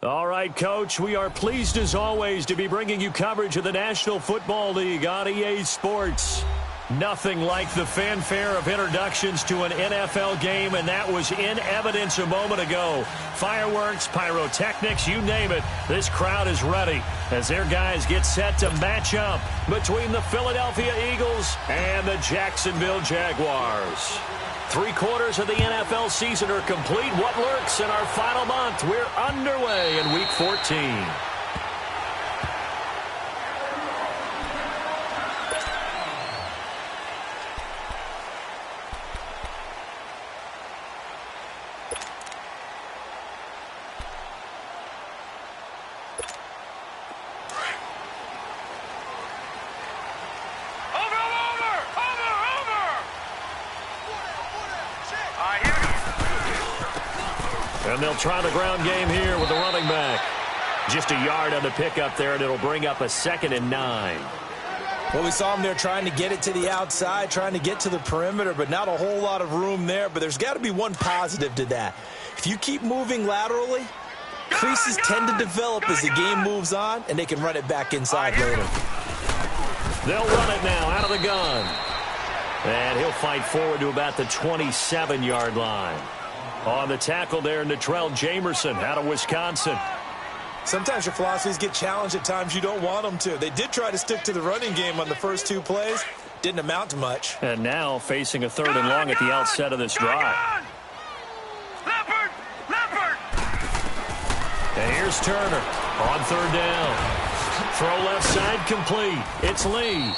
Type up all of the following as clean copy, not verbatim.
All right, Coach, we are pleased as always to be bringing you coverage of the National Football League on EA Sports. Nothing like the fanfare of introductions to an NFL game, and that was in evidence a moment ago. Fireworks, pyrotechnics, you name it. This crowd is ready as their guys get set to match up between the Philadelphia Eagles and the Jacksonville Jaguars. 3/4 of the NFL season are complete. What lurks in our final month? We're underway in Week 14. And they'll try the ground game here with the running back. Just a yard on the pickup there, and it'll bring up a 2nd and 9. Well, we saw him there trying to get it to the outside, trying to get to the perimeter, but not a whole lot of room there. But there's got to be one positive to that. If you keep moving laterally, creases tend to develop as the game moves on, and they can run it back inside later. They'll run it now out of the gun. And he'll fight forward to about the 27-yard line. On the tackle there, Natrell Jamerson out of Wisconsin. Sometimes your philosophies get challenged at times you don't want them to. They did try to stick to the running game on the first 2 plays. Didn't amount to much. And now facing a 3rd and long at the outset of this drive. Leopard! And here's Turner on 3rd down. Throw left side complete. It's Lee.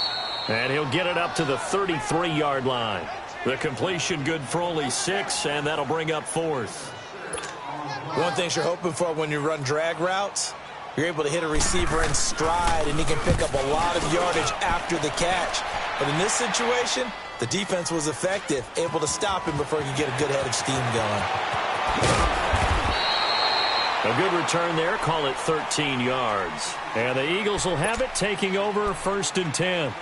And he'll get it up to the 33-yard line. The completion good for only 6, and that'll bring up 4th. One thing you're hoping for when you run drag routes, you're able to hit a receiver in stride, and he can pick up a lot of yardage after the catch. But in this situation, the defense was effective, able to stop him before he could get a good head of steam going. A good return there, call it 13 yards. And the Eagles will have it, taking over 1st and 10.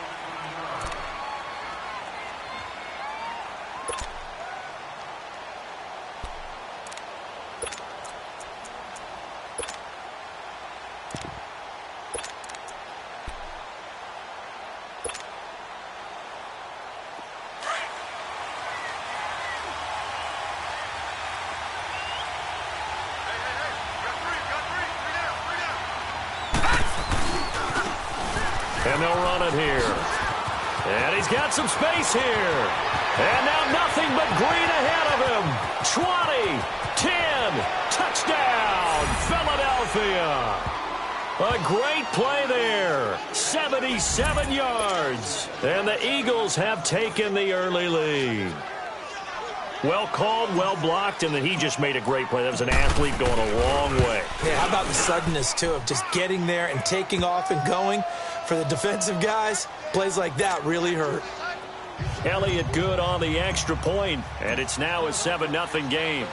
And they'll run it here. And he's got some space here. And now nothing but green ahead of him. 20, 10, touchdown, Philadelphia. A great play there. 77 yards. And the Eagles have taken the early lead. Well called, well blocked, and then he just made a great play. That was an athlete going a long way. Yeah, how about the suddenness, too, of just getting there and taking off and going? For the defensive guys, plays like that really hurt. Elliott good on the extra point, and it's now a 7-0 game.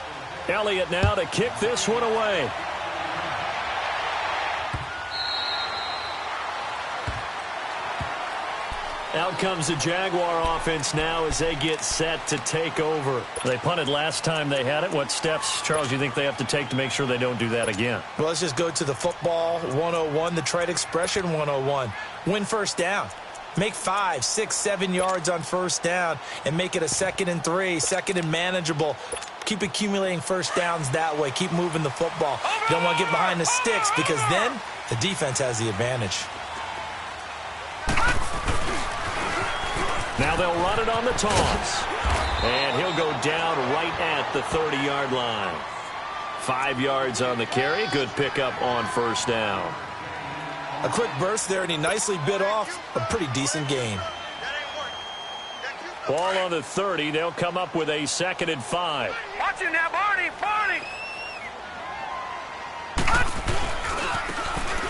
Elliott now to kick this one away. Out comes the Jaguar offense now as they get set to take over. They punted last time they had it. What steps, Charles, you think they have to take to make sure they don't do that again? Well, let's just go to the football 101, the trade expression 101. Win 1st down. Make 5, 6, 7 yards on 1st down and make it a 2nd and 3, 2nd and manageable. Keep accumulating 1st downs that way. Keep moving the football. You don't want to get behind the sticks because then the defense has the advantage. Now they'll run it on the toss. And he'll go down right at the 30-yard line. 5 yards on the carry. Good pickup on 1st down. A quick burst there, and he nicely bit off a pretty decent gain. Ball on the 30. They'll come up with a 2nd and 5. Watch him now, Barney!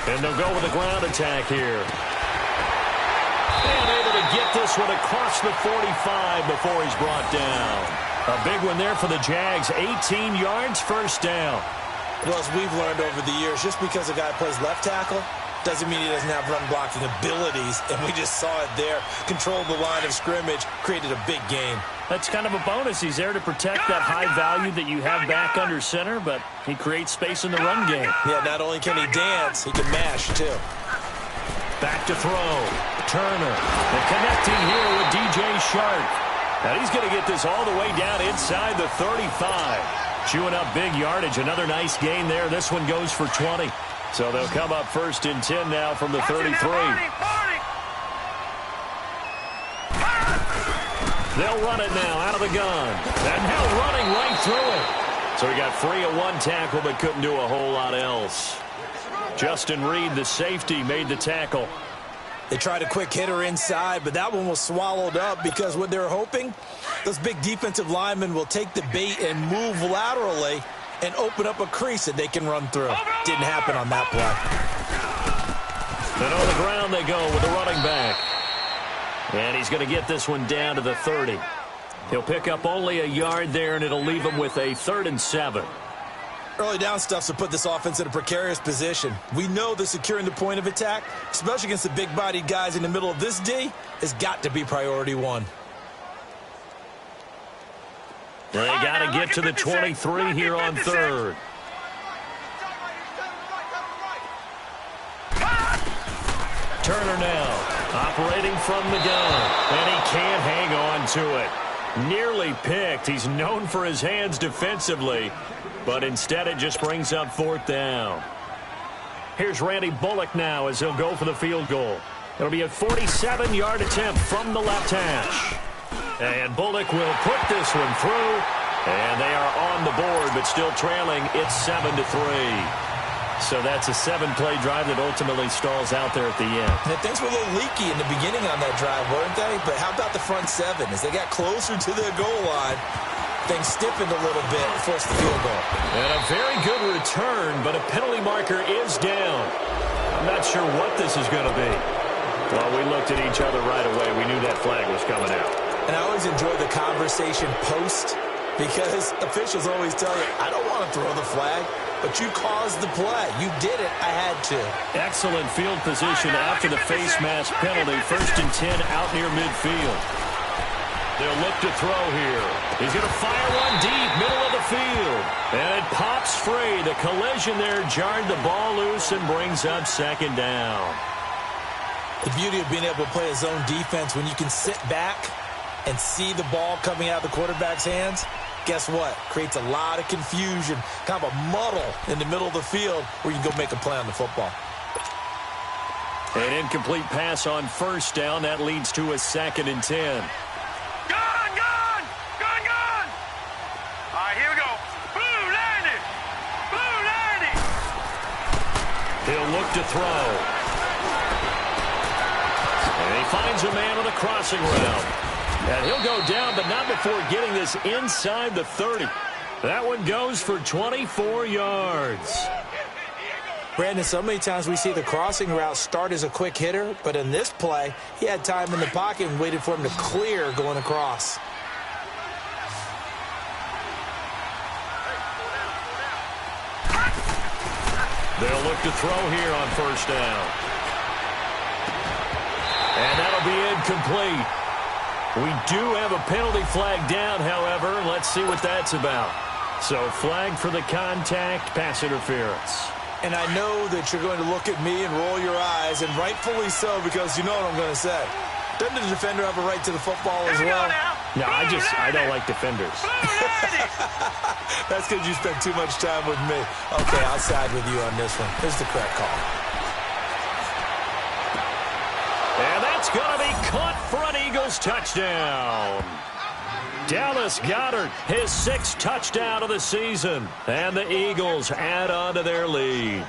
And they'll go with a ground attack here. And able to get this one across the 45 before he's brought down. A big one there for the Jags. 18 yards, 1st down. Well, as we've learned over the years, just because a guy plays left tackle doesn't mean he doesn't have run-blocking abilities, and we just saw it there. Controlled the line of scrimmage, created a big gain. That's kind of a bonus. He's there to protect that high value that you have back under center, but he creates space in the run game. Yeah, not only can he dance, he can mash, too. Back to throw. Turner. And connecting here with DJ Shark. And he's going to get this all the way down inside the 35. Chewing up big yardage. Another nice gain there. This one goes for 20. So they'll come up 1st and 10 now from the 33. They'll run it now out of the gun. And now running right through it. So he got free of one tackle but couldn't do a whole lot else. Justin Reed, the safety, made the tackle. They tried a quick hitter inside, but that one was swallowed up because what they're hoping, those big defensive linemen will take the bait and move laterally and open up a crease that they can run through. Didn't happen on that play. And on the ground they go with the running back. And he's going to get this one down to the 30. He'll pick up only a yard there, and it'll leave him with a 3rd and 7. Early down stuff to put this offense in a precarious position. We know that securing the point of attack, especially against the big-bodied guys in the middle of this D, has got to be priority one. They got to get to the 23 here on 3rd. Turner now, operating from the gun, and he can't hang on to it. Nearly picked. He's known for his hands defensively, but instead it just brings up 4th down. Here's Randy Bullock now as he'll go for the field goal. It'll be a 47-yard attempt from the left hash. And Bullock will put this one through, and they are on the board, but still trailing. It's 7-3. So that's a 7-play drive that ultimately stalls out there at the end. And things were a little leaky in the beginning on that drive, weren't they? But how about the front 7? As they got closer to their goal line, things stiffened a little bit and forced the field goal. And a very good return, but a penalty marker is down. I'm not sure what this is going to be. Well, we looked at each other right away. We knew that flag was coming out. And I always enjoy the conversation post, because officials always tell you, I don't want to throw the flag, but you caused the play. You did it. I had to. Excellent field position after the face mask penalty. 1st and 10 out near midfield. They'll look to throw here. He's going to fire one deep, middle of the field. And it pops free. The collision there jarred the ball loose and brings up 2nd down. The beauty of being able to play a zone defense when you can sit back and see the ball coming out of the quarterback's hands, guess what? Creates a lot of confusion, kind of a muddle in the middle of the field where you can go make a play on the football. An incomplete pass on 1st down. That leads to a 2nd and 10. Gun! Gun! Gun! Gun! All right, here we go. Blue 90! Blue 90! He'll look to throw. And he finds a man on a crossing route. And he'll go down, but not before getting this inside the 30. That one goes for 24 yards. Brandon, so many times we see the crossing route start as a quick hitter, but in this play, he had time in the pocket and waited for him to clear going across. They'll look to throw here on 1st down. And that'll be incomplete. We do have a penalty flag down, however. Let's see what that's about. So flag for the contact, pass interference. And I know that you're going to look at me and roll your eyes, and rightfully so, because you know what I'm going to say. Doesn't the defender have a right to the football as well? No, I don't like defenders. That's because you spent too much time with me. Okay, I'll side with you on this one. Here's the correct call. And that's going to be caught for an Eagles touchdown. Dallas Goedert, his 6th touchdown of the season. And the Eagles add on to their lead.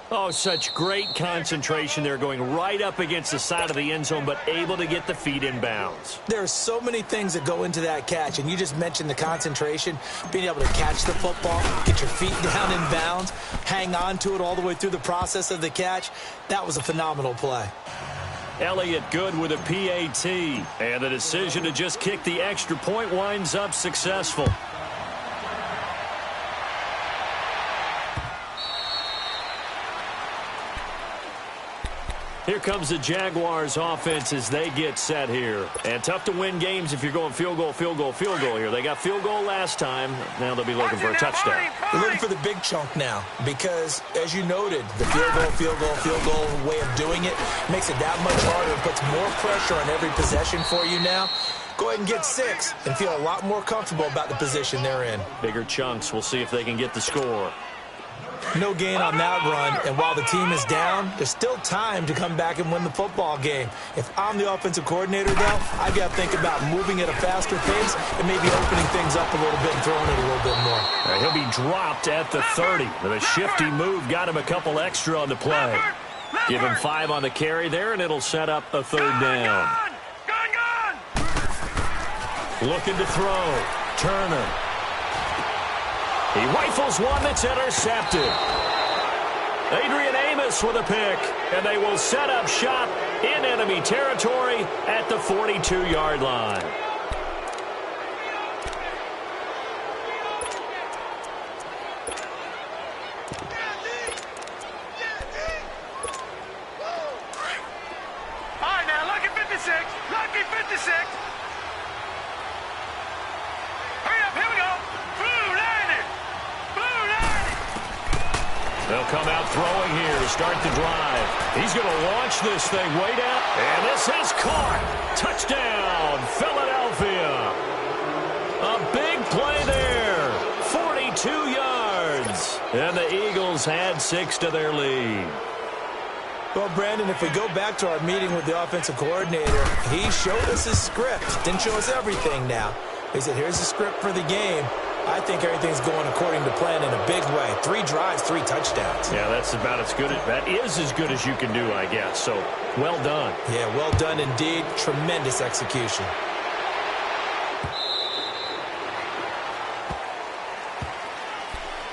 Oh, such great concentration there, going right up against the side of the end zone, but able to get the feet in bounds. There are so many things that go into that catch, and you just mentioned the concentration, being able to catch the football, get your feet down in bounds, hang on to it all the way through the process of the catch. That was a phenomenal play. Elliott good with a PAT, and the decision to just kick the extra point winds up successful. Here comes the Jaguars offense as they get set here. And tough to win games if you're going field goal, field goal, field goal here. They got field goal last time. Now they'll be looking for a touchdown. They're looking for the big chunk now because, as you noted, the field goal, field goal, field goal way of doing it makes it that much harder and puts more pressure on every possession for you now. Go ahead and get 6 and feel a lot more comfortable about the position they're in. Bigger chunks. We'll see if they can get the score. No gain on that run, and while the team is down, there's still time to come back and win the football game. If I'm the offensive coordinator, though, I've got to think about moving at a faster pace and maybe opening things up a little bit and throwing it a little bit more. He'll be dropped at the 30. The shifty move got him a couple extra on the play. Give him 5 on the carry there, and it'll set up a 3rd down. Looking to throw. Turner. He rifles one that's intercepted. Adrian Amos with a pick, and they will set up shop in enemy territory at the 42-yard line. All right, now, lucky 56. Lucky 56. Hurry up, here we go. They'll come out throwing here to start the drive. He's going to launch this thing way down. And this is caught. Touchdown, Philadelphia. A big play there. 42 yards. And the Eagles had 6 to their lead. Well, Brandon, if we go back to our meeting with the offensive coordinator, he showed us his script. Didn't show us everything now. He said, here's the script for the game. I think everything's going according to plan in a big way. 3 drives, 3 touchdowns. Yeah, that's about as good. That is as good as you can do, I guess. So, well done. Yeah, well done indeed. Tremendous execution.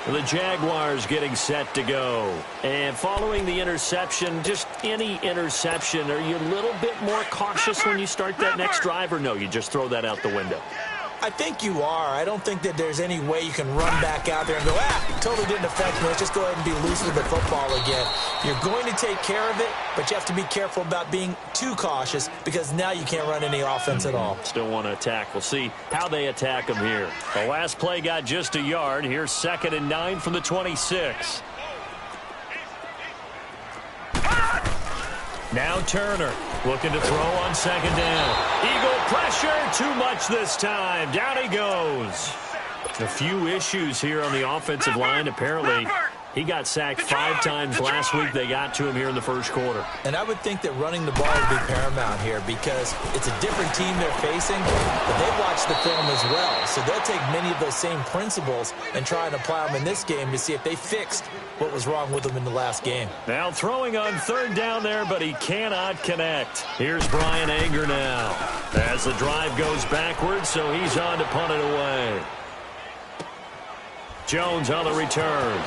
The Jaguars getting set to go. And following the interception, just any interception, are you a little bit more cautious when you start that next drive, or no, you just throw that out the window? I think you are. I don't think that there's any way you can run back out there and go, totally didn't affect me. Let's just go ahead and be loose with the football again. You're going to take care of it, but you have to be careful about being too cautious because now you can't run any offense at all. Still want to attack. We'll see how they attack them here. The last play got just a yard. Here's 2nd and 9 from the 26. Now Turner looking to throw on 2nd down. Eagle pressure, too much this time. Down he goes. A few issues here on the offensive line. Apparently, he got sacked 5 times last week. They got to him here in the first quarter. And I would think that running the ball would be paramount here because it's a different team they're facing, but they watch the film as well. So they'll take many of those same principles and try and apply them in this game to see if they fixed what was wrong with them in the last game. Now throwing on 3rd down there, but he cannot connect. Here's Brian Anger now as the drive goes backwards, so he's on to punt it away. Jones on the return.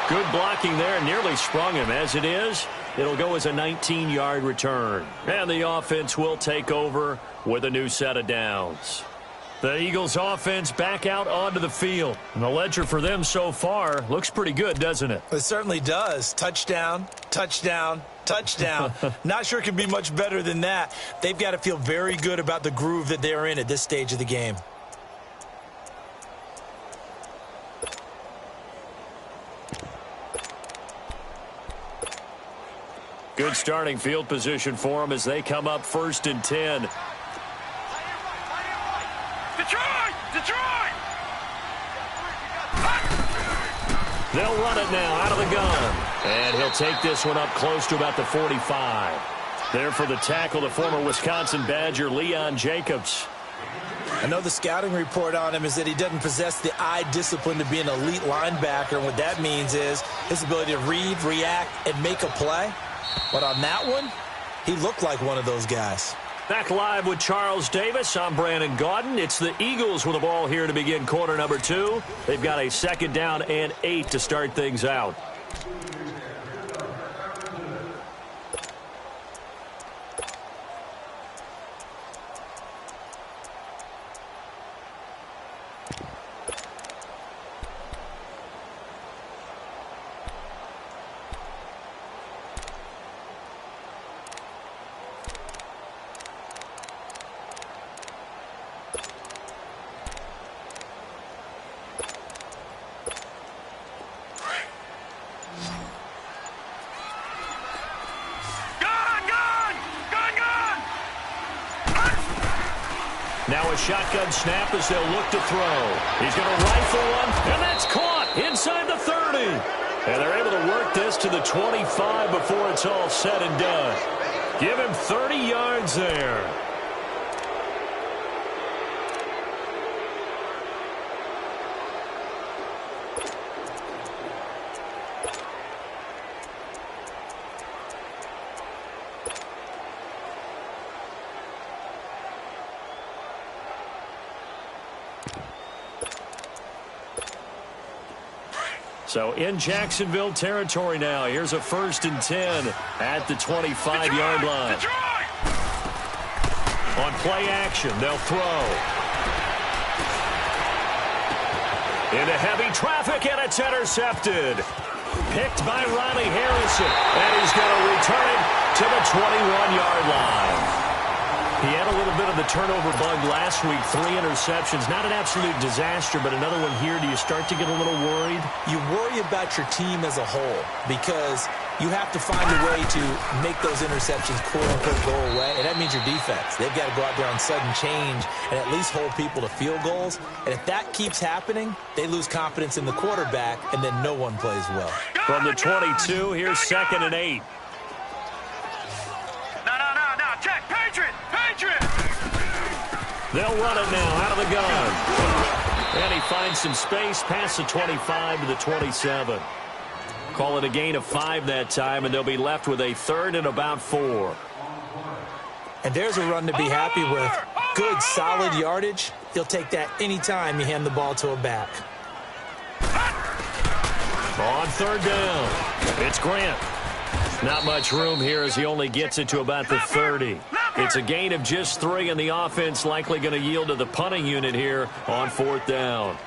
Good blocking there, nearly sprung him. As it is, it'll go as a 19-yard return. And the offense will take over with a new set of downs. The Eagles offense back out onto the field. And the ledger for them so far looks pretty good, doesn't it? It certainly does. Touchdown, touchdown, touchdown. Not sure it can be much better than that. They've got to feel very good about the groove that they're in at this stage of the game. Good starting field position for them as they come up 1st and 10. Detroit! Detroit! They'll run it now out of the gun. And he'll take this one up close to about the 45. There for the tackle, the former Wisconsin Badger, Leon Jacobs. I know the scouting report on him is that he doesn't possess the eye discipline to be an elite linebacker. And what that means is his ability to read, react, and make a play. But on that one, he looked like one of those guys. Back live with Charles Davis. I'm Brandon Gaudin. It's the Eagles with the ball here to begin quarter number 2. They've got a 2nd down and 8 to start things out. Now a shotgun snap as they'll look to throw. He's going to rifle one, and that's caught inside the 30. And they're able to work this to the 25 before it's all said and done. Give him 30 yards there. So in Jacksonville territory now. Here's a 1st and 10 at the 25-yard line. On play action, they'll throw. Into heavy traffic, and it's intercepted. Picked by Riley Harrison, and he's going to return it to the 21-yard line. He had a little bit of the turnover bug last week, 3 interceptions. Not an absolute disaster, but another one here. Do you start to get a little worried? You worry about your team as a whole because you have to find a way to make those interceptions quote-unquote go away, and that means your defense. They've got to go out there on sudden change and at least hold people to field goals. And if that keeps happening, they lose confidence in the quarterback, and then no one plays well. From the 22, here's 2nd and 8. Check, Patriot! They'll run it now out of the gun. And he finds some space past the 25 to the 27. Call it a gain of 5 that time, and they'll be left with a 3rd and about 4. And there's a run to be happy with. Good, solid yardage. You'll take that anytime you hand the ball to a back. On 3rd down, it's Grant. Not much room here as he only gets it to about the 30. It's a gain of just 3, and the offense likely going to yield to the punting unit here on 4th down.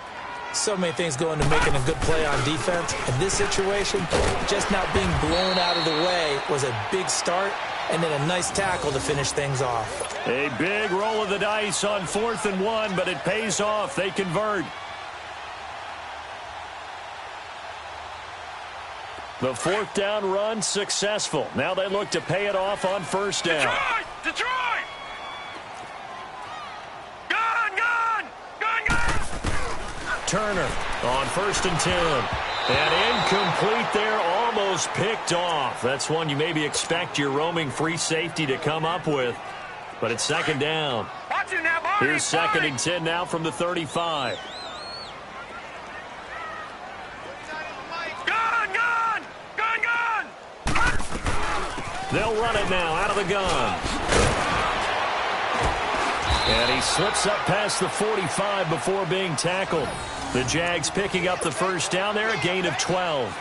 So many things go into making a good play on defense. In this situation, just not being blown out of the way was a big start, and then a nice tackle to finish things off. A big roll of the dice on 4th and 1, but it pays off. They convert. The 4th down run successful. Now they look to pay it off on 1st down. Detroit! Turner on 1st and 10. And incomplete there, almost picked off. That's one you maybe expect your roaming free safety to come up with. But it's 2nd down. Here's 2nd and 10 now from the 35. They'll run it now out of the gun. And he slips up past the 45 before being tackled. The Jags picking up the 1st down there, a gain of 12.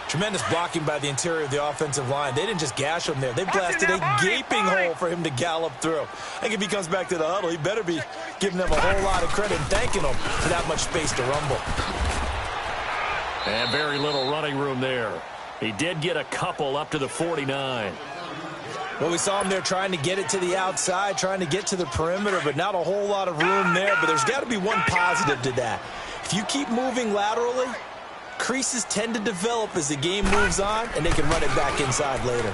Tremendous blocking by the interior of the offensive line. They didn't just gash him there. They blasted a gaping hole for him to gallop through. I think if he comes back to the huddle, he better be giving them a whole lot of credit and thanking them for that much space to rumble. And very little running room there. He did get a couple up to the 49. Well, we saw him there trying to get it to the outside, trying to get to the perimeter, but not a whole lot of room there. But there's got to be one positive to that. If you keep moving laterally, creases tend to develop as the game moves on, and they can run it back inside later.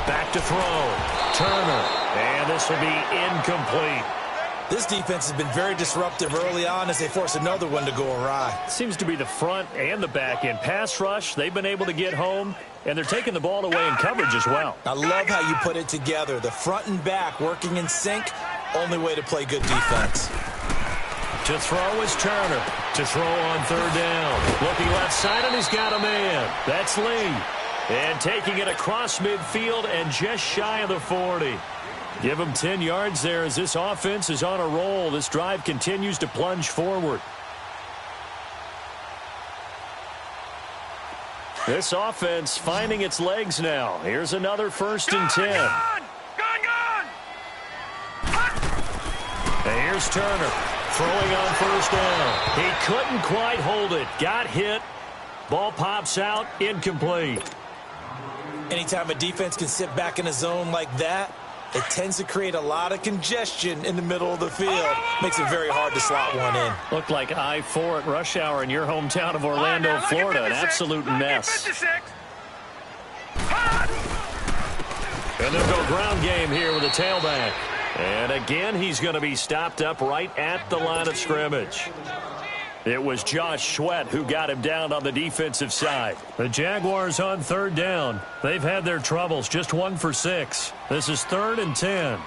Back to throw. Turner. And this will be incomplete. This defense has been very disruptive early on as they force another one to go awry. Seems to be the front and the back end. Pass rush, they've been able to get home, and they're taking the ball away in coverage as well. I love how you put it together. The front and back working in sync, only way to play good defense. To throw is Turner. To throw on 3rd down. Looking left side, and he's got a man. That's Lee. And taking it across midfield and just shy of the 40. Give him 10 yards there as this offense is on a roll. This drive continues to plunge forward. This offense finding its legs now. Here's another 1st and 10. And here's Turner throwing on 1st down. He couldn't quite hold it. Got hit. Ball pops out. Incomplete. Anytime a defense can sit back in a zone like that, it tends to create a lot of congestion in the middle of the field. Makes it very hard to slot one in. Looked like I-4 at rush hour in your hometown of Orlando, Florida. An absolute mess. And they'll go ground game here with a tailback. And again, he's going to be stopped up right at the line of scrimmage. It was Josh Sweat who got him down on the defensive side. The Jaguars on third down. They've had their troubles, just 1 for 6. This is 3rd and 10.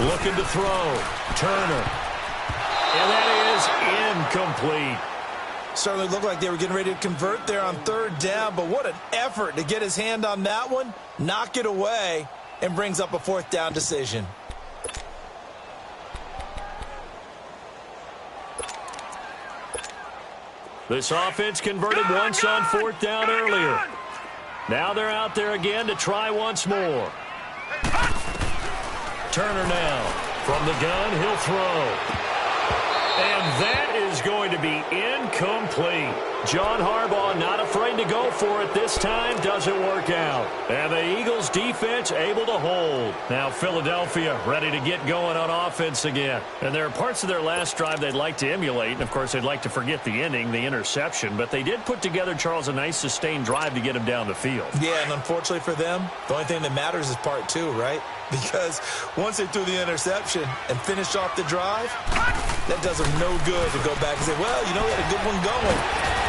Looking to throw. Turner. And that is incomplete. Certainly looked like they were getting ready to convert there on 3rd down, but what an effort to get his hand on that one, knock it away, and brings up a 4th down decision. This offense converted once on 4th down earlier. Now they're out there again to try once more. Turner now. From the gun, he'll throw. And that is going to be incomplete. John Harbaugh not afraid to go for it this time. Doesn't work out. And the Eagles defense able to hold. Now Philadelphia ready to get going on offense again. And there are parts of their last drive they'd like to emulate. And, of course, they'd like to forget the ending, the interception. But they did put together, Charles, a nice sustained drive to get him down the field. Yeah, and unfortunately for them, the only thing that matters is part 2, right? Because once they threw the interception and finished off the drive, that does them no good to go back and say, well, you know, we had a good one going.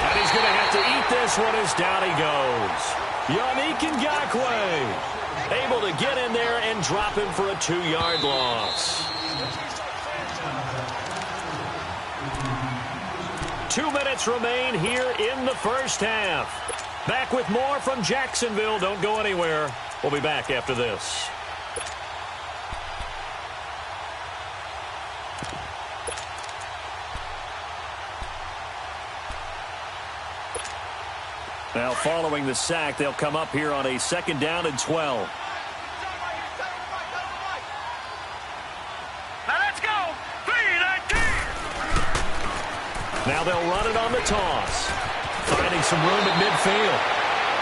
And he's going to have to eat this one as down he goes. Yannick Ngakoue able to get in there and drop him for a 2-yard loss. 2 minutes remain here in the first half. Back with more from Jacksonville. Don't go anywhere. We'll be back after this. Now, following the sack, they'll come up here on a 2nd down and 12. Now let's go. 3-19. Now they'll run it on the toss. Finding some room at midfield.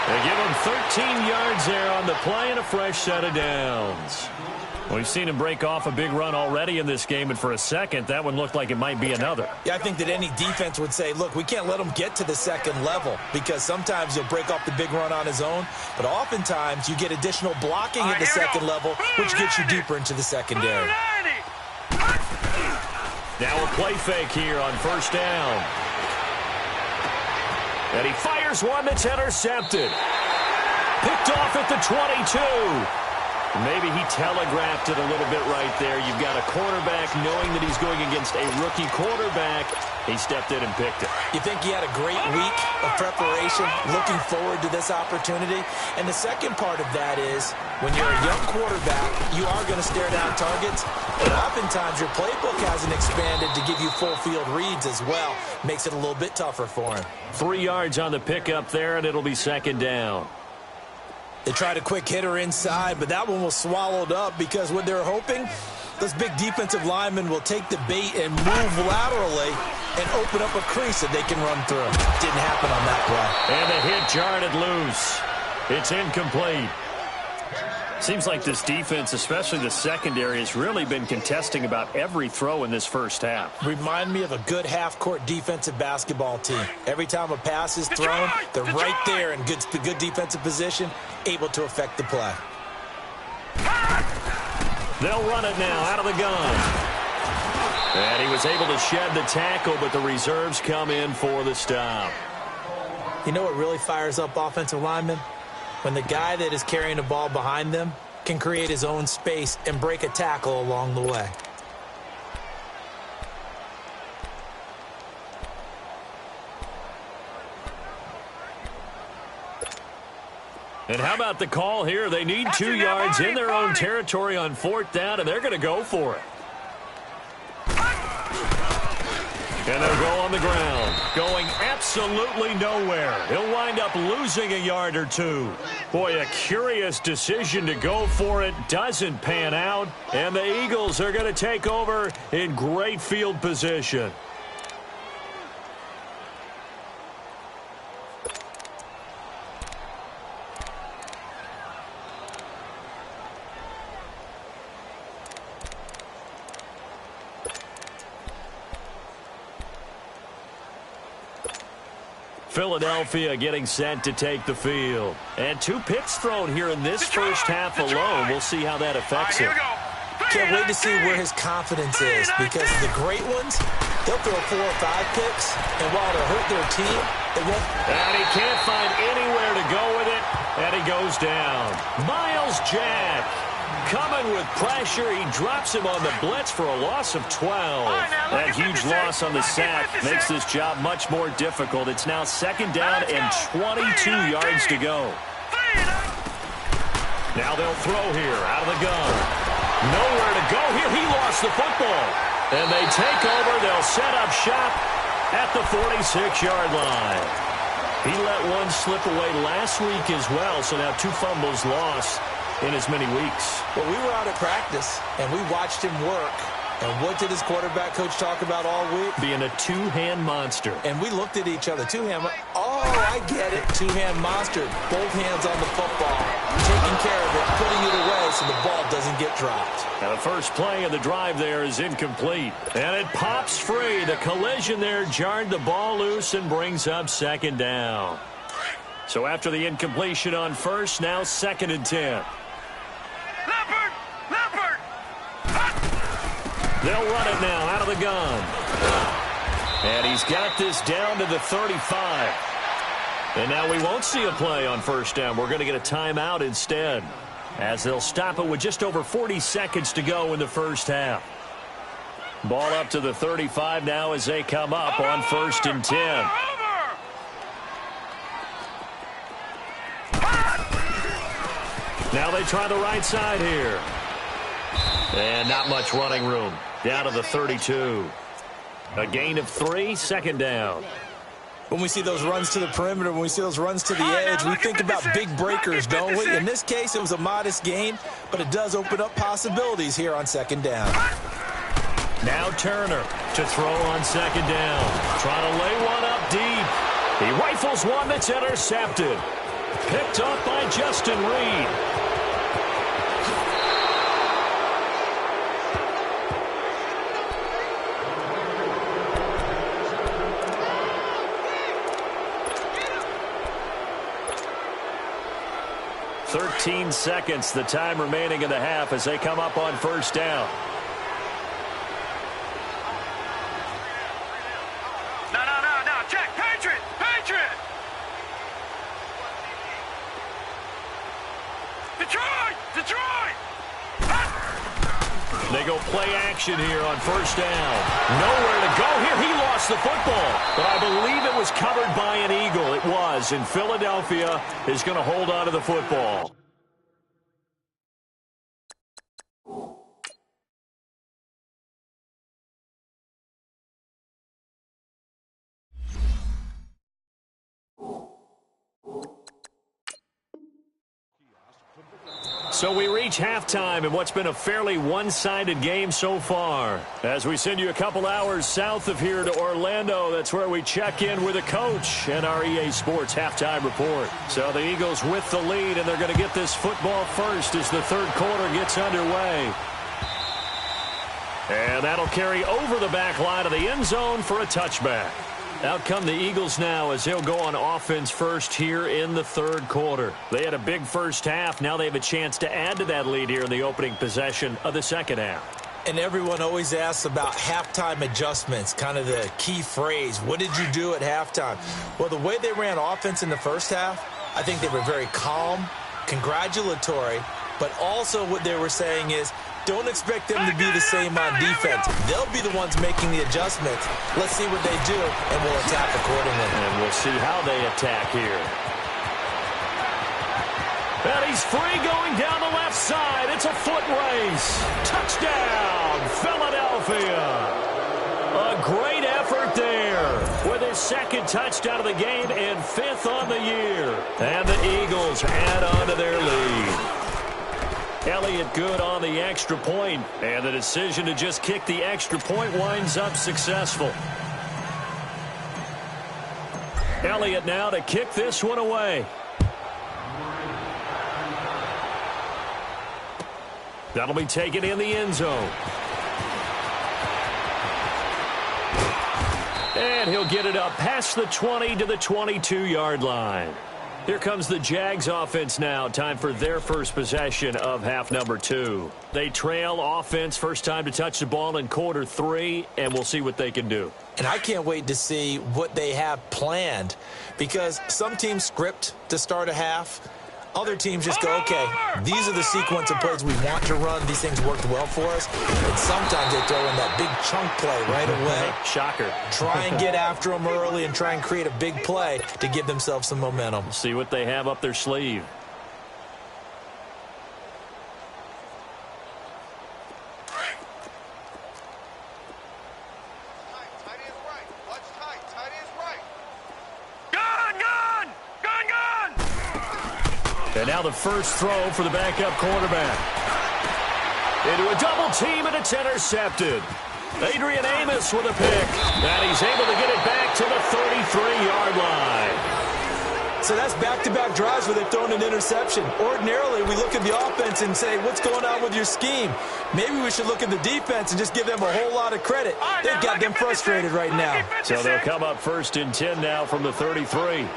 They give him 13 yards there on the play and a fresh set of downs. We've seen him break off a big run already in this game, and for a second, that one looked like it might be another. Yeah, I think that any defense would say, look, we can't let him get to the 2nd level, because sometimes he'll break off the big run on his own, but oftentimes you get additional blocking at the 2nd level, which gets you deeper into the secondary. Now a play fake here on 1st down. And he fires one that's intercepted. Picked off at the 22. Maybe he telegraphed it a little bit right there. You've got a quarterback knowing that he's going against a rookie quarterback. He stepped in and picked it. You think he had a great week of preparation, looking forward to this opportunity? And the second part of that is, when you're a young quarterback, you are going to stare down targets, but oftentimes your playbook hasn't expanded to give you full field reads as well. Makes it a little bit tougher for him. 3 yards on the pickup there, and it'll be 2nd down. They tried a quick hitter inside, but that one was swallowed up because what they're hoping, those big defensive linemen will take the bait and move laterally and open up a crease that they can run through. Didn't happen on that play. And the hit jarred it loose. It's incomplete. Seems like this defense, especially the secondary, has really been contesting about every throw in this first half. Remind me of a good half-court defensive basketball team. Every time a pass is thrown, they're right there in good defensive position, able to affect the play. They'll run it now out of the gun. And he was able to shed the tackle, but the reserves come in for the stop. You know what really fires up offensive linemen? When the guy that is carrying the ball behind them can create his own space and break a tackle along the way. And how about the call here? They need 2 yards in their own territory on 4th down, and they're going to go for it. And they'll go on the ground, going absolutely nowhere. He'll wind up losing a yard or 2. Boy, a curious decision to go for it. Doesn't pan out. And the Eagles are going to take over in great field position. Philadelphia getting set to take the field. And 2 picks thrown here in this first half alone. We'll see how that affects him. Can't wait to see where his confidence is, because the great ones, they'll throw 4 or 5 picks, and while they'll hurt their team, it won't. And he can't find anywhere to go with it, and he goes down. Miles Jack coming with pressure. He drops him on the blitz for a loss of 12. That huge loss on the sack makes this job much more difficult. It's now 2nd down and 22 yards to go. Now they'll throw here out of the gun. Nowhere to go here. He lost the football. And they take over. They'll set up shop at the 46-yard line. He let one slip away last week as well, so now 2 fumbles lost in as many weeks. Well, we were out at practice, and we watched him work. And what did his quarterback coach talk about all week? Being a 2-hand monster. And we looked at each other. 2-hand. Oh, I get it. 2-hand monster. Both hands on the football. Taking care of it. Putting it away so the ball doesn't get dropped. Now the first play of the drive there is incomplete. And it pops free. The collision there jarred the ball loose and brings up 2nd down. So after the incompletion on first, now 2nd and 10. They'll run it now out of the gun. And he's got this down to the 35. And now we won't see a play on first down. We're going to get a timeout instead, as they'll stop it with just over 40 seconds to go in the first half. Ball up to the 35 now as they come up on 1st and 10. Now they try the right side here. And not much running room. Down to the 32. A gain of 3, 2nd down. When we see those runs to the perimeter, when we see those runs to the edge, we think about big breakers, don't we? In this case, it was a modest gain, but it does open up possibilities here on 2nd down. Now Turner to throw on 2nd down. Trying to lay one up deep. He rifles one that's intercepted. Picked up by Justin Reed. "13 seconds, the time remaining in the half as they come up on first down." No. Check. Patriot. Detroit. They go play action here on first down. Nowhere to go here. He lost the football, but I believe it was covered by an Eagle. It was, and Philadelphia is going to hold on to the football. So we reach halftime in what's been a fairly one-sided game so far. As we send you a couple hours south of here to Orlando, that's where we check in with a coach and our EA Sports halftime report. So the Eagles with the lead, and they're going to get this football first as the third quarter gets underway. And that'll carry over the back line of the end zone for a touchback. Out come the Eagles now as they'll go on offense first here in the third quarter. They had a big first half. Now they have a chance to add to that lead here in the opening possession of the second half. And everyone always asks about halftime adjustments, kind of the key phrase. What did you do at halftime? Well, the way they ran offense in the first half, I think they were very calm, congratulatory, but also what they were saying is, don't expect them to be the same on defense. They'll be the ones making the adjustments. Let's see what they do, and we'll attack accordingly. And we'll see how they attack here. And he's free going down the left side. It's a foot race. Touchdown, Philadelphia. A great effort there with his second touchdown of the game and 5th on the year. And the Eagles add on to their lead. Elliott good on the extra point, and the decision to just kick the extra point winds up successful. Elliott now to kick this one away. That'll be taken in the end zone. And he'll get it up past the 20 to the 22-yard line. Here comes the Jags offense now. Time for their first possession of half number 2. They trail offense first time to touch the ball in quarter 3, and we'll see what they can do. And I can't wait to see what they have planned, because some teams script to start a half. Other teams just go, okay, these are the sequence of plays we want to run. These things worked well for us. And sometimes they throw in that big chunk play right away. Shocker. Try and get after them early and try and create a big play to give themselves some momentum. See what they have up their sleeve. And now the first throw for the backup quarterback. Into a double team, and it's intercepted. Adrian Amos with a pick. And he's able to get it back to the 33-yard line. So that's back-to-back drives where they've thrown an interception. Ordinarily, we look at the offense and say, what's going on with your scheme? Maybe we should look at the defense and just give them a whole lot of credit. They've got them frustrated right now. So they'll come up first and 10 now from the 33.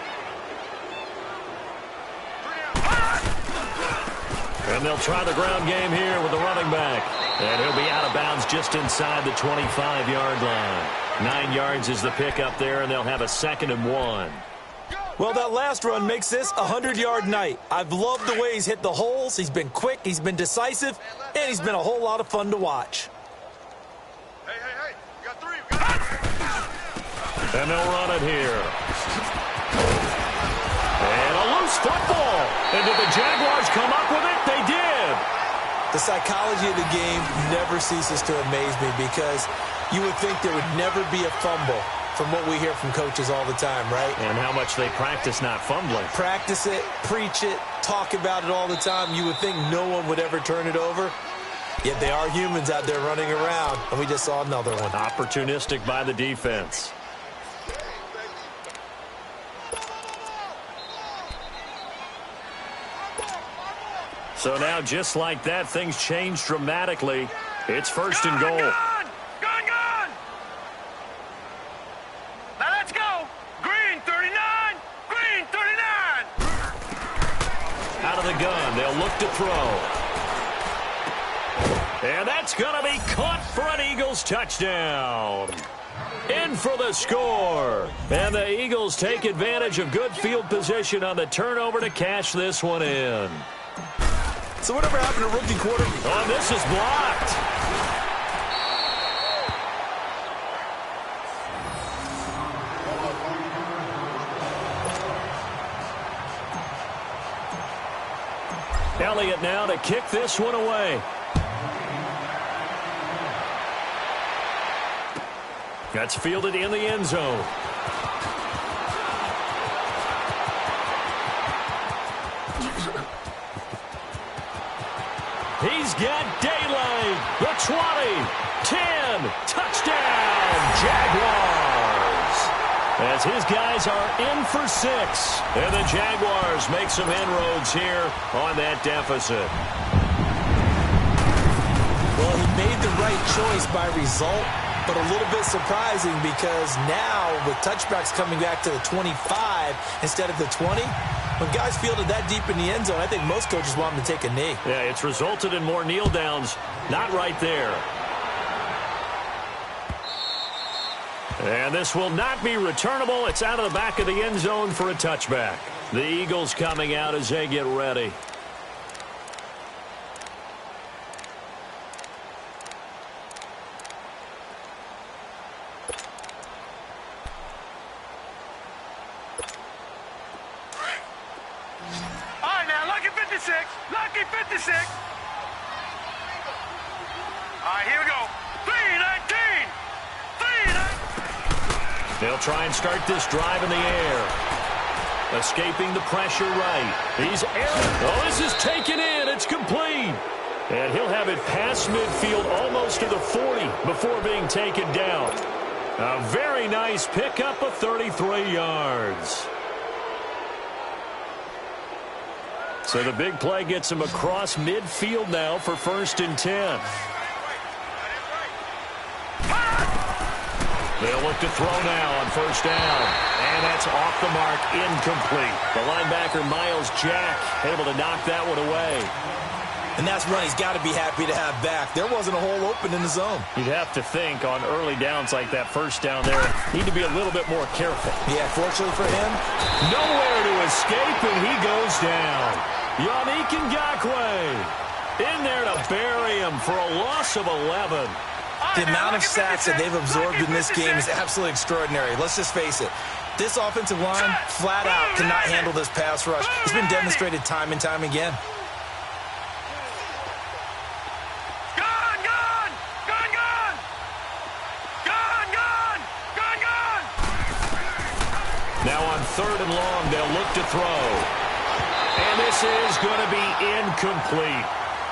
And they'll try the ground game here with the running back. And he'll be out of bounds just inside the 25-yard line. 9 yards is the pickup there, and they'll have a 2nd and 1. Well, that last run makes this a 100-yard night. I've loved the way he's hit the holes. He's been quick, he's been decisive, and he's been a whole lot of fun to watch. Hey, you got 3. You got 3. And they'll run it here. And a loose football. And did the Jaguars come up with it? They did. The psychology of the game never ceases to amaze me, because you would think there would never be a fumble from what we hear from coaches all the time, right? And how much they practice not fumbling. Practice it, preach it, talk about it all the time. You would think no one would ever turn it over. Yet they are humans out there running around, and we just saw another one. Opportunistic by the defense. So now, just like that, things change dramatically. It's first and goal. Gone! Now let's go! Green 39! Green 39! Out of the gun, they'll look to throw. And that's going to be caught for an Eagles touchdown. In for the score. And the Eagles take advantage of good field position on the turnover to cash this one in. So whatever happened to rookie quarter? Oh, this is blocked. Elliott now to kick this one away. That's fielded in the end zone. He's got daylight. The 20, 10, touchdown, Jaguars. As his guys are in for 6. And the Jaguars make some inroads here on that deficit. Well, he made the right choice by result, but a little bit surprising, because now with touchbacks coming back to the 25 instead of the 20, when guys fielded that deep in the end zone, I think most coaches want them to take a knee. Yeah, it's resulted in more kneel downs. Not right there. And this will not be returnable. It's out of the back of the end zone for a touchback. The Eagles coming out as they get ready. Lucky 56. All right, here we go. 3-19. 3-19. They'll try and start this drive in the air. Escaping the pressure right. He's airing. Oh, this is taken in. It's complete. And he'll have it past midfield almost to the 40 before being taken down. A very nice pickup of 33 yards. So the big play gets him across midfield now for 1st and 10. They'll look to throw now on first down. And that's off the mark, incomplete. The linebacker, Miles Jack, able to knock that one away. And that's one he's got to be happy to have back. There wasn't a hole open in the zone. You'd have to think on early downs like that first down there, need to be a little bit more careful. Yeah, fortunately for him, nowhere to escape, and he goes down. Yannick Ngakoue in there to bury him for a loss of 11. The amount of sacks that they've absorbed in this game is absolutely extraordinary. Let's just face it. This offensive line, flat out, cannot handle this pass rush. It's been demonstrated time and time again. Now on 3rd and long, they'll look to throw. And this is going to be incomplete.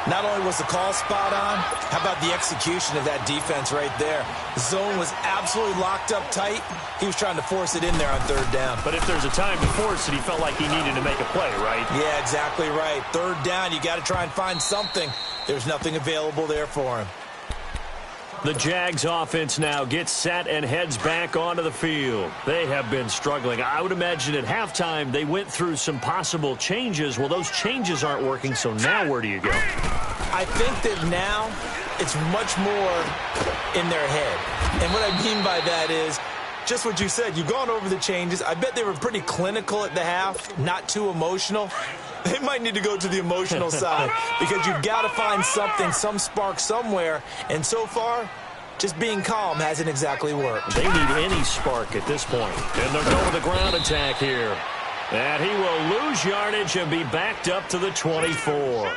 Not only was the call spot on, how about the execution of that defense right there? The zone was absolutely locked up tight. He was trying to force it in there on 3rd down. But if there's a time to force it, he felt like he needed to make a play, right? Yeah, exactly right. 3rd down, you got to try and find something. There's nothing available there for him. The Jags offense now gets set and heads back onto the field. They have been struggling. I would imagine at halftime they went through some possible changes. Well, those changes aren't working, so now where do you go? I think that now it's much more in their head. And what I mean by that is just what you said. You've gone over the changes. I bet they were pretty clinical at the half, not too emotional. They might need to go to the emotional side because you've got to find something, some spark somewhere. And so far, just being calm hasn't exactly worked. They need any spark at this point. And they're going with the ground attack here. And he will lose yardage and be backed up to the 24.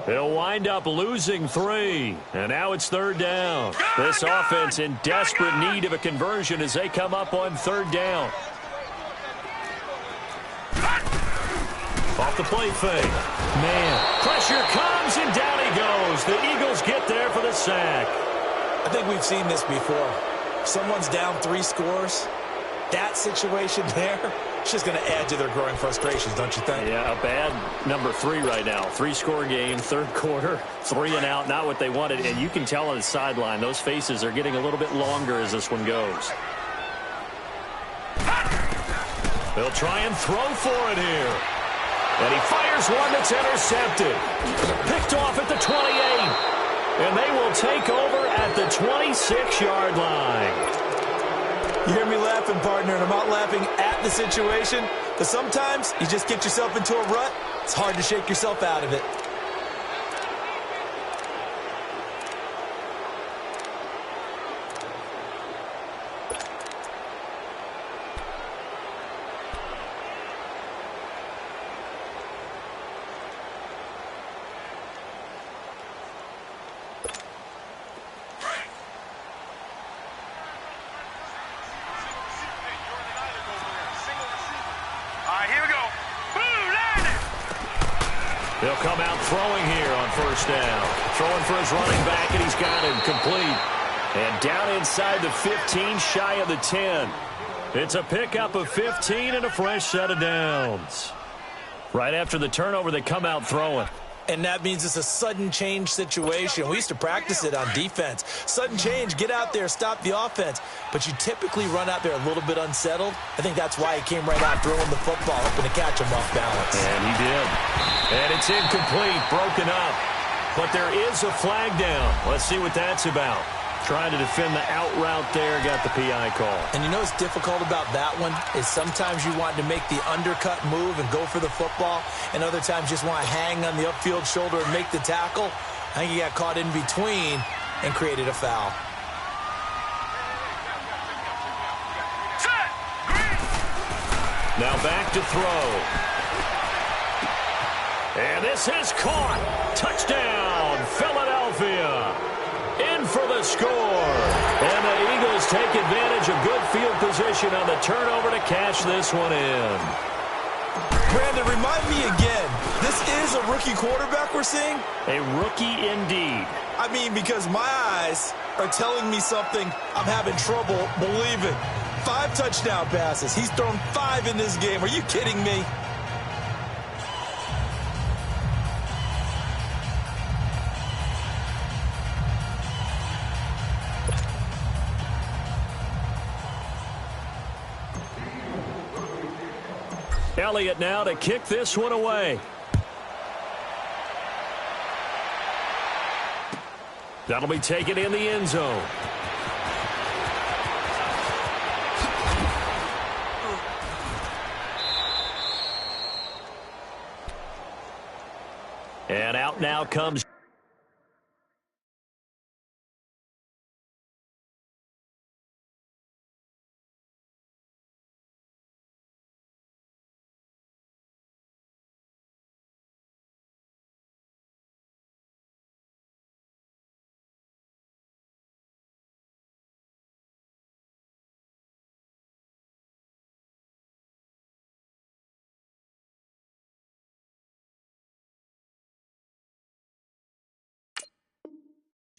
He'll wind up losing 3. And now it's 3rd down. This offense in desperate need of a conversion as they come up on 3rd down. Off the play fake. Man, pressure comes and down he goes. The Eagles get there for the sack. I think we've seen this before. Someone's down 3 scores. That situation there, it's just going to add to their growing frustrations, don't you think? Yeah, a bad number 3 right now. 3-score game, 3rd quarter, 3 and out, not what they wanted. And you can tell on the sideline, those faces are getting a little bit longer as this one goes. They'll try and throw for it here. And he fires one that's intercepted. Picked off at the 28. And they will take over at the 26-yard line. You hear me laughing, partner, and I'm not laughing at the situation. But sometimes you just get yourself into a rut. It's hard to shake yourself out of it. They'll come out throwing here on 1st down. Throwing for his running back, and he's got him complete. And down inside the 15, shy of the 10. It's a pickup of 15 and a fresh set of downs. Right after the turnover, they come out throwing. And that means it's a sudden change situation. We used to practice it on defense. Sudden change, get out there, stop the offense. But you typically run out there a little bit unsettled. I think that's why he came right out throwing the football, hoping to catch him off balance. And he did. And it's incomplete, broken up. But there is a flag down. Let's see what that's about. Trying to defend the out route there, got the PI call. And you know what's difficult about that one is sometimes you want to make the undercut move and go for the football, and other times just want to hang on the upfield shoulder and make the tackle. I think he got caught in between and created a foul. Now back to throw. And this is caught. Touchdown, Philadelphia. In for the score. And the Eagles take advantage of good field position on the turnover to cash this one in. Brandon, remind me again, this is a rookie quarterback we're seeing? A rookie indeed. I mean, because my eyes are telling me something I'm having trouble believing. 5 touchdown passes. He's thrown 5 in this game. Are you kidding me? Elliott now to kick this one away. That'll be taken in the end zone. And out now comes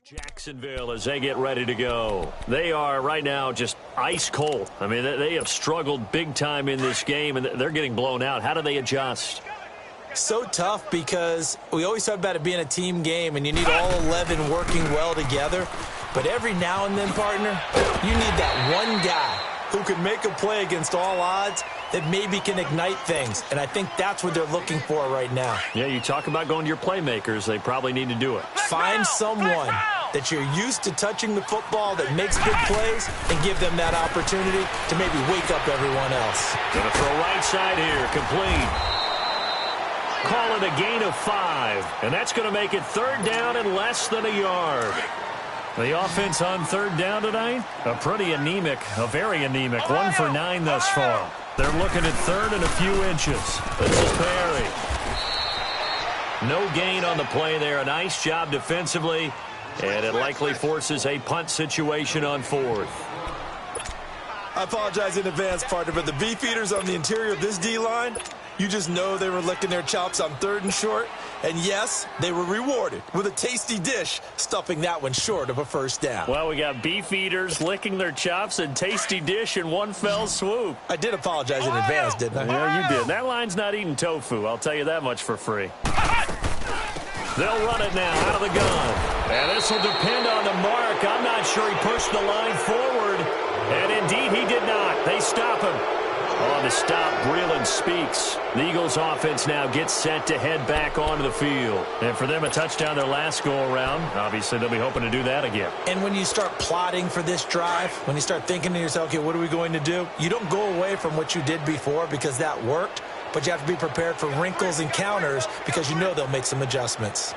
Jacksonville as they get ready to go. They are right now just ice cold. I mean, they have struggled big time in this game, and they're getting blown out. How do they adjust? So tough because we always talk about it being a team game, and you need all 11 working well together. But every now and then, partner, you need that one guy who can make a play against all odds that maybe can ignite things. And I think that's what they're looking for right now. Yeah, you talk about going to your playmakers. They probably need to do it. Find someone that you're used to touching the football that makes big plays and give them that opportunity to maybe wake up everyone else. Going to throw right side here, complete. Call it a gain of 5, and that's going to make it third down and less than a yard. The offense on third down tonight, a very anemic, 1 for 9 thus far. They're looking at third and a few inches. This is Perry. No gain on the play there. A nice job defensively, and it likely forces a punt situation on fourth. I apologize in advance, partner, but the beefeaters on the interior of this D-line, you just know they were licking their chops on third and short. And yes, they were rewarded with a tasty dish, stuffing that one short of a first down. Well, we got beef eaters licking their chops and tasty dish in one fell swoop. I did apologize in advance, didn't I? Yeah, you did. That line's not eating tofu. I'll tell you that much for free. They'll run it now out of the gun. And this will depend on the mark. I'm not sure he pushed the line forward. And indeed, he did not. They stop him. On the stop, Breeland speaks. The Eagles offense now gets set to head back onto the field. And for them, a touchdown their last go-around. Obviously, they'll be hoping to do that again. And when you start plotting for this drive, when you start thinking to yourself, okay, what are we going to do? You don't go away from what you did before because that worked, but you have to be prepared for wrinkles and counters because you know they'll make some adjustments.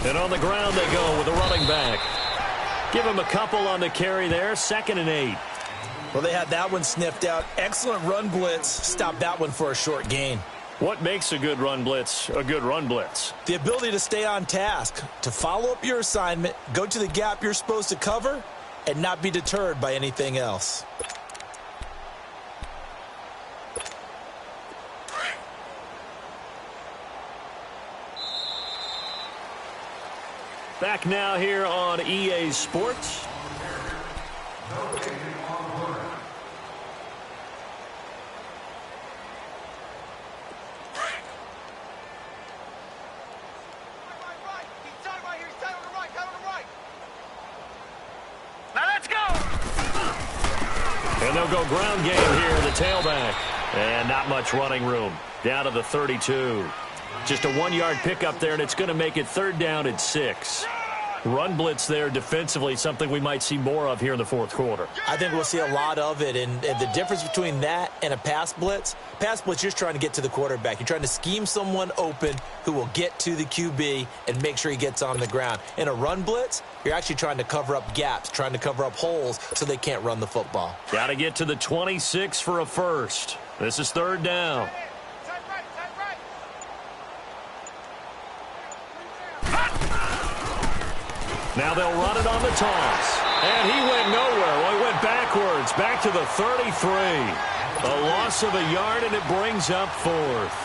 And on the ground they go with a running back. Give him a couple on the carry there, 2nd and 8. Well, they had that one sniffed out. Excellent run blitz. Stop that one for a short gain. What makes a good run blitz a good run blitz? The ability to stay on task, to follow up your assignment, go to the gap you're supposed to cover, and not be deterred by anything else. Back now here on EA Sports. And they'll go ground game here, the tailback. And not much running room. Down to the 32. Just a 1-yard pickup there, and it's going to make it third down and 6. Run blitz there defensively, something we might see more of here in the fourth quarter. I think we'll see a lot of it, and the difference between that and a pass blitz, you're just trying to get to the quarterback. You're trying to scheme someone open who will get to the QB and make sure he gets on the ground. In a run blitz, you're actually trying to cover up gaps, trying to cover up holes so they can't run the football. Got to get to the 26 for a first. This is third down. Now they'll run it on the toss. And he went nowhere. Well, he went backwards, back to the 33. A loss of a yard, and it brings up fourth.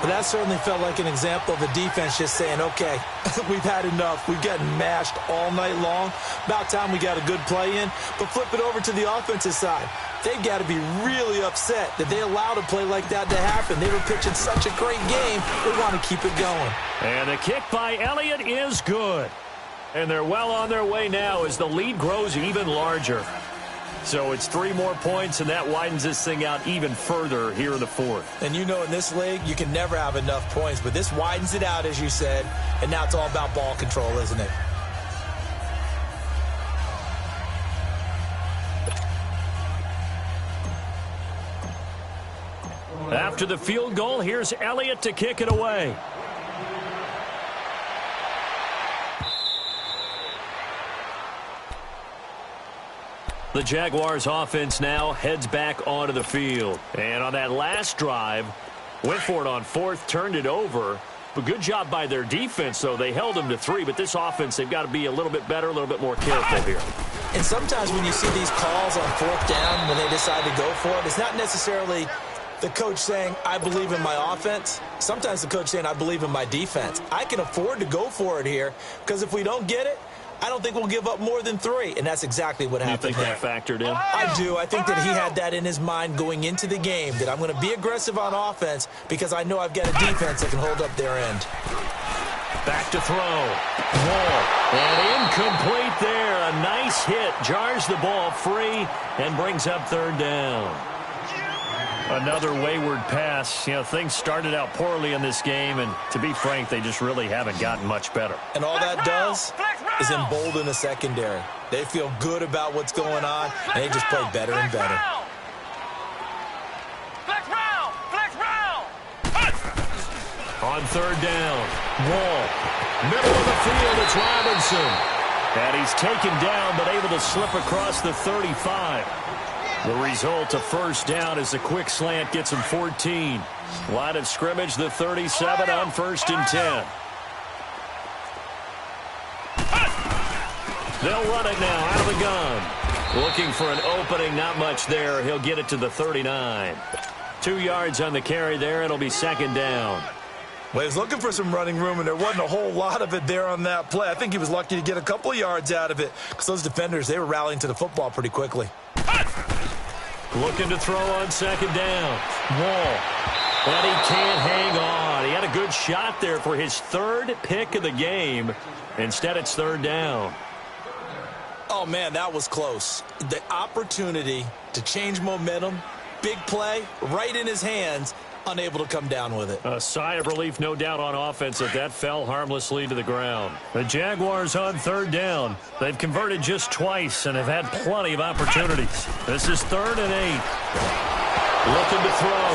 But that certainly felt like an example of the defense just saying, okay, we've had enough. We've gotten mashed all night long. About time we got a good play in. But flip it over to the offensive side. They've got to be really upset that they allowed a play like that to happen. They were pitching such a great game. They want to keep it going. And the kick by Elliott is good. And they're well on their way now as the lead grows even larger. So it's 3 more points, and that widens this thing out even further here in the fourth. And you know in this league, you can never have enough points, but this widens it out, as you said, and now it's all about ball control, isn't it? After the field goal, here's Elliott to kick it away. The Jaguars offense now heads back onto the field. And on that last drive, went for it on fourth, turned it over. But good job by their defense, though. They held them to 3, but this offense, they've got to be a little bit better, a little bit more careful here. And sometimes when you see these calls on fourth down, when they decide to go for it, it's not necessarily the coach saying, I believe in my offense. Sometimes the coach saying, I believe in my defense. I can afford to go for it here because if we don't get it, I don't think we'll give up more than 3, and that's exactly what happened. You think that factored in? I do. I think that he had that in his mind going into the game, that I'm going to be aggressive on offense because I know I've got a defense that can hold up their end. Back to throw. Wall. And incomplete there. A nice hit. Jars the ball free and brings up third down. Another wayward pass. You know, things started out poorly in this game, and to be frank, they just really haven't gotten much better. And all that does is embolden the secondary. They feel good about what's going on, and they just play better and better. On third down, Wall. Middle of the field, it's Robinson. And he's taken down, but able to slip across the 35. The result, a first down, as a quick slant gets him 14. Line of scrimmage, the 37 on 1st and 10. They'll run it now out of the gun. Looking for an opening, not much there. He'll get it to the 39. 2 yards on the carry there. It'll be second down. Well, he was looking for some running room, and there wasn't a whole lot of it there on that play. I think he was lucky to get a couple of yards out of it because those defenders, they were rallying to the football pretty quickly. Looking to throw on second down. Wall. But he can't hang on. He had a good shot there for his 3rd pick of the game. Instead, it's third down. Oh, man, that was close. The opportunity to change momentum, big play, right in his hands, unable to come down with it. A sigh of relief, no doubt, on offense that that fell harmlessly to the ground. The Jaguars on third down. They've converted just twice and have had plenty of opportunities. This is 3rd and 8. Looking to throw.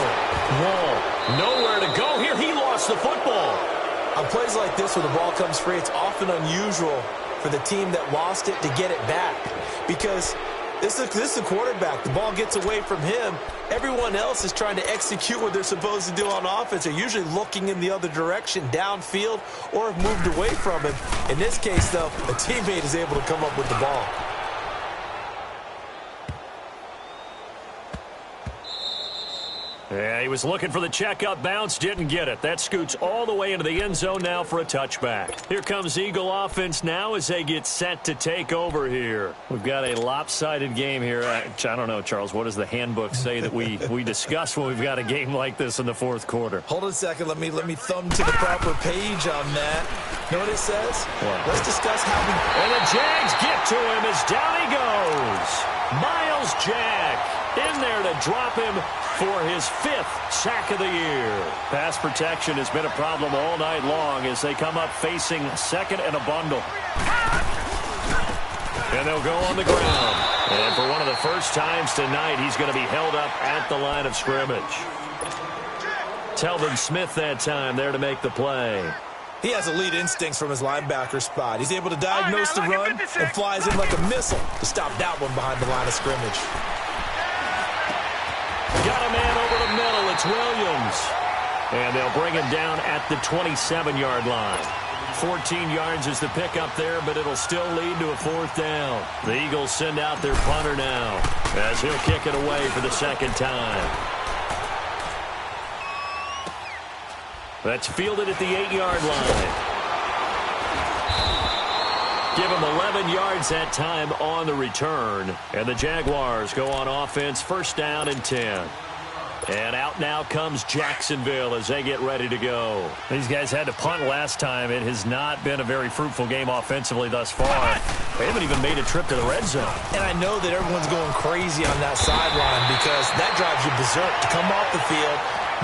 Wall. Nowhere to go here. He lost the football. On plays like this where the ball comes free, it's often unusual for the team that lost it to get it back because this is the quarterback. The ball gets away from him. Everyone else is trying to execute what they're supposed to do on offense. They're usually looking in the other direction, downfield, or have moved away from him. In this case, though, a teammate is able to come up with the ball. Yeah, he was looking for the checkup bounce, didn't get it. That scoots all the way into the end zone now for a touchback. Here comes Eagle offense now as they get set to take over here. We've got a lopsided game here. I don't know, Charles, what does the handbook say that we discuss when we've got a game like this in the fourth quarter? Hold on a second. Let me thumb to the proper page on that. Know what it says? What? Let's discuss how we... And the Jags get to him as down he goes. Myles Jack in there to drop him for his 5th sack of the year. Pass protection has been a problem all night long as they come up facing 2nd and a bundle. And they'll go on the ground. And for one of the first times tonight, he's going to be held up at the line of scrimmage. Telvin Smith that time there to make the play. He has elite instincts from his linebacker spot. He's able to diagnose the run and flies in like a missile to stop that one behind the line of scrimmage. Got a man over the middle. It's Williams. And they'll bring him down at the 27-yard line. 14 yards is the pickup there, but it'll still lead to a 4th down. The Eagles send out their punter now as he'll kick it away for the 2nd time. That's fielded at the 8-yard line. Give him 11 yards that time on the return. And the Jaguars go on offense, 1st down and 10. And out now comes Jacksonville as they get ready to go. These guys had to punt last time. It has not been a very fruitful game offensively thus far. They haven't even made a trip to the red zone. And I know that everyone's going crazy on that sideline because that drives you berserk to come off the field,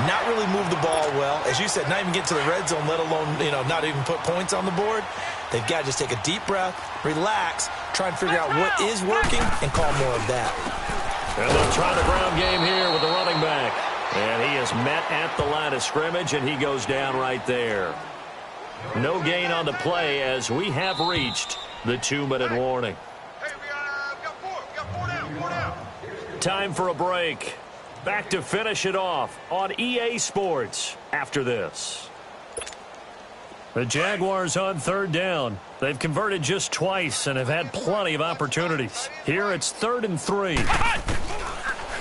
not really move the ball well. As you said, not even get to the red zone, let alone, not even put points on the board. They've got to just take a deep breath, relax, try and figure out what is working, and call more of that. And they'll try the ground game here with the running back. And he is met at the line of scrimmage, and he goes down right there. No gain on the play as we have reached the 2-minute warning. Hey, we got four down. Time for a break. Back to finish it off on EA Sports after this. The Jaguars on third down. They've converted just twice and have had plenty of opportunities. Here it's 3rd and 3.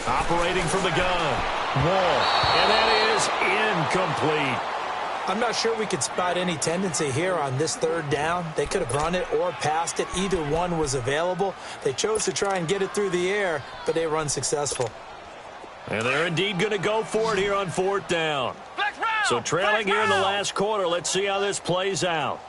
Operating from the gun. Wall. And that is incomplete. I'm not sure we could spot any tendency here on this 3rd down. They could have run it or passed it. Either one was available. They chose to try and get it through the air, but they were unsuccessful. And they're indeed going to go for it here on 4th down. So trailing here in the last quarter, let's see how this plays out.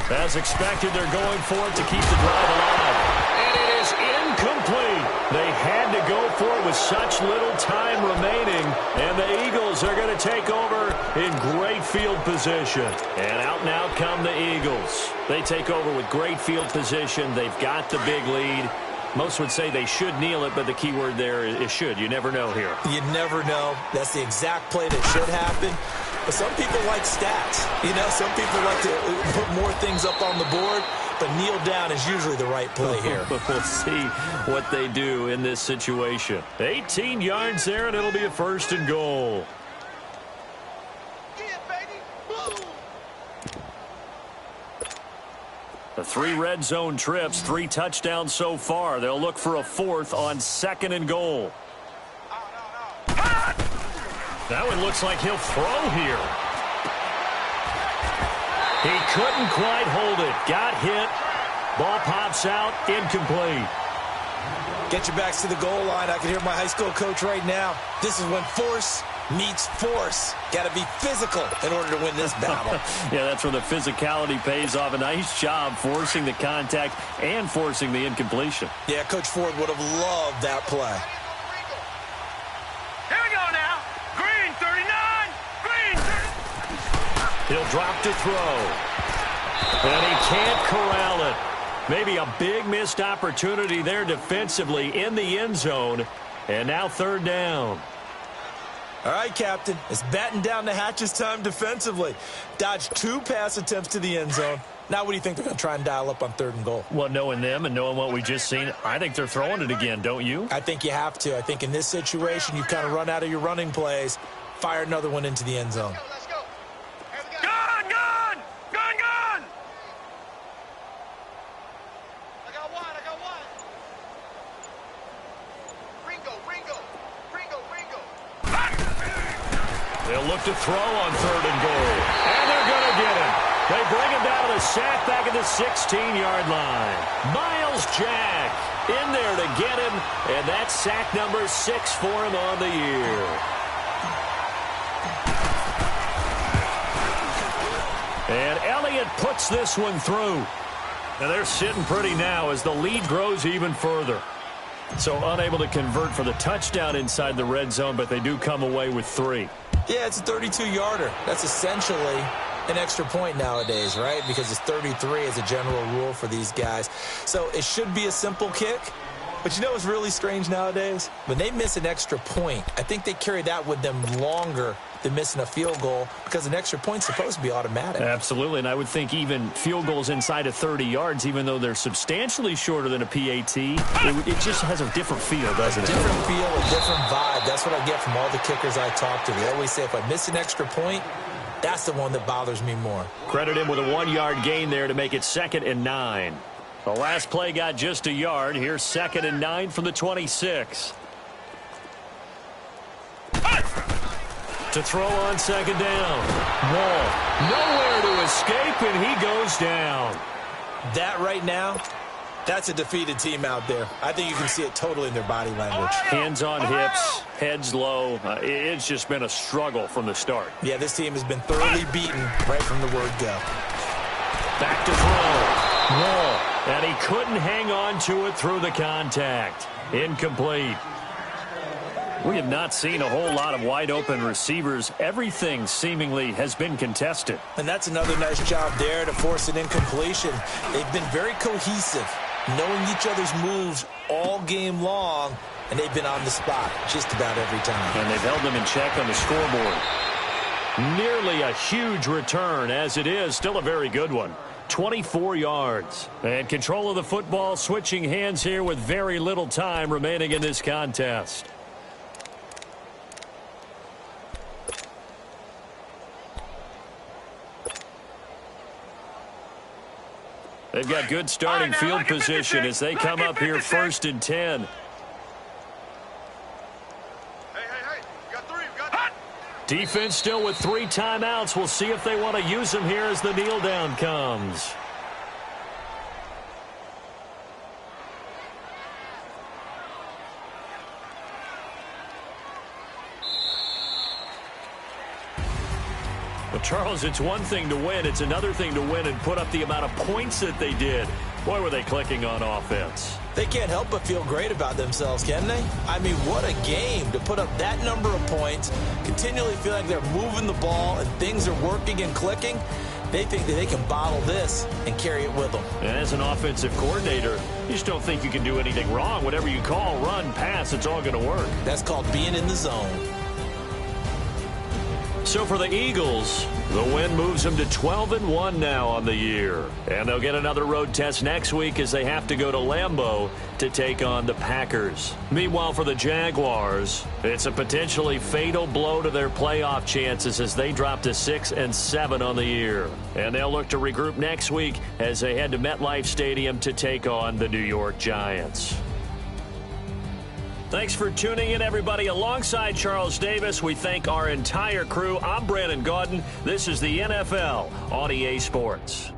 As expected, they're going for it to keep the drive alive. And it is incomplete. They had to go for it with such little time remaining. And the Eagles are going to take over in great field position. And out now come the Eagles. They take over with great field position. They've got the big lead. Most would say they should kneel it, but the key word there is should. You never know here. You never know. That's the exact play that should happen. But some people like stats. Some people like to put more things up on the board, but kneel down is usually the right play here. We'll see what they do in this situation. 18 yards there, and it'll be a 1st and goal. The 3 red zone trips, 3 touchdowns so far. They'll look for a 4th on 2nd and goal. That one looks like he'll throw here. He couldn't quite hold it. Got hit. Ball pops out. Incomplete. Get your backs to the goal line. I can hear my high school coach right now. This is when force meets force. Got to be physical in order to win this battle. Yeah, that's where the physicality pays off. A nice job forcing the contact and forcing the incompletion. Yeah, Coach Ford would have loved that play. Here we go now. Green 39. Green 30. He'll drop to throw. And he can't corral it. Maybe a big missed opportunity there defensively in the end zone. And now 3rd down. All right, Captain. It's batten down the hatches time defensively. Dodged 2 pass attempts to the end zone. Now what do you think they're going to try and dial up on 3rd and goal? Well, knowing them and knowing what we just seen, I think they're throwing it again, don't you? I think you have to. I think in this situation, you kind of run out of your running plays, fire another one into the end zone. Let's go. Gun! Gun! Gun! Gun! I got one. Ringo. They'll look to throw on 3rd and goal. And they're going to get him. They bring him down to the sack back at the 16-yard line. Miles Jack in there to get him. And that's sack number 6 for him on the year. And Elliott puts this one through. And they're sitting pretty now as the lead grows even further. So unable to convert for the touchdown inside the red zone, but they do come away with 3. Yeah, it's a 32-yarder. That's essentially an extra point nowadays, right? Because it's 33 as a general rule for these guys. So it should be a simple kick. But you know what's really strange nowadays? When they miss an extra point, I think they carry that with them longer than missing a field goal because an extra point's supposed to be automatic. Absolutely, and I would think even field goals inside of 30 yards, even though they're substantially shorter than a PAT, it just has a different feel, doesn't it? Different feel, a different vibe. That's what I get from all the kickers I talk to. They always say if I miss an extra point, that's the one that bothers me more. Credit him with a 1-yard gain there to make it 2nd and 9. The last play got just a yard. Here's 2nd and 9 from the 26. To throw on 2nd down. Wall nowhere to escape, and he goes down. That right now That's a defeated team out there. I think you can see it totally in their body language. Hands on hips, heads low. It's just been a struggle from the start. Yeah, this team has been thoroughly beaten right from the word go. Back to throw. Wall. And he couldn't hang on to it through the contact. Incomplete. We have not seen a whole lot of wide-open receivers. Everything seemingly has been contested. And that's another nice job there to force an incompletion. They've been very cohesive, knowing each other's moves all game long, and they've been on the spot just about every time. And they've held them in check on the scoreboard. Nearly a huge return as it is. Still a very good one. 24 yards. And control of the football switching hands here with very little time remaining in this contest. They've got good starting field position as they come up here 1st and 10. Hey, you got three. Defense still with 3 timeouts. We'll see if they want to use them here as the kneel down comes. But Charles, it's one thing to win. It's another thing to win and put up the amount of points that they did. Boy, were they clicking on offense. They can't help but feel great about themselves, can they? I mean, what a game to put up that number of points, continually feel like they're moving the ball and things are working and clicking. They think that they can bottle this and carry it with them. And as an offensive coordinator, you just don't think you can do anything wrong. Whatever you call, run, pass, it's all going to work. That's called being in the zone. So for the Eagles, the win moves them to 12-1 now on the year. And they'll get another road test next week as they have to go to Lambeau to take on the Packers. Meanwhile, for the Jaguars, it's a potentially fatal blow to their playoff chances as they drop to 6-7 on the year. And they'll look to regroup next week as they head to MetLife Stadium to take on the New York Giants. Thanks for tuning in, everybody. Alongside Charles Davis, we thank our entire crew. I'm Brandon Gaudin. This is the NFL on EA Sports.